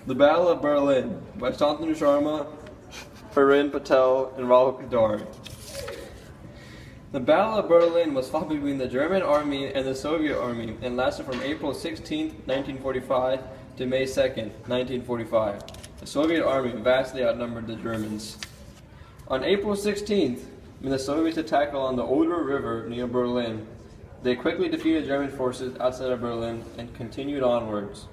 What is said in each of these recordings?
The Battle of Berlin by Shantanu Sharma, Parin, Patel, and Rahul Kadari. The Battle of Berlin was fought between the German army and the Soviet army and lasted from April 16, 1945 to May 2, 1945. The Soviet army vastly outnumbered the Germans. On April 16th, when the Soviets attacked along the Oder River near Berlin, they quickly defeated German forces outside of Berlin and continued onwards.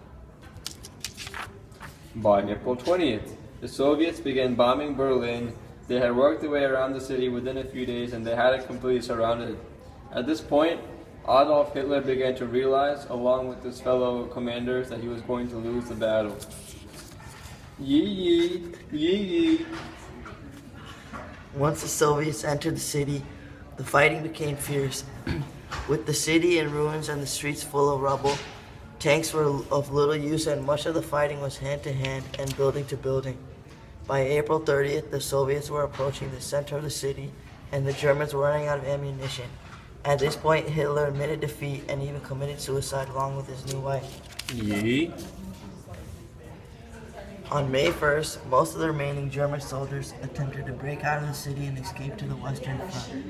By April 20th, the Soviets began bombing Berlin. They had worked their way around the city within a few days and they had it completely surrounded. At this point, Adolf Hitler began to realize, along with his fellow commanders, that he was going to lose the battle. Yee yee. Once the Soviets entered the city, the fighting became fierce. With the city in ruins and the streets full of rubble, tanks were of little use and much of the fighting was hand-to-hand and building-to-building. By April 30th, the Soviets were approaching the center of the city and the Germans were running out of ammunition. At this point, Hitler admitted defeat and even committed suicide along with his new wife. Yee. On May 1st, most of the remaining German soldiers attempted to break out of the city and escape to the Western Front.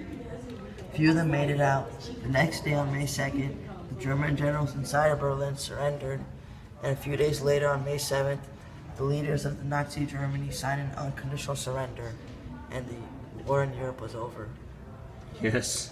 Few of them made it out. The next day, on May 2nd, the German generals inside of Berlin surrendered, and a few days later, on May 7th, the leaders of the Nazi Germany signed an unconditional surrender, and the war in Europe was over. Yes.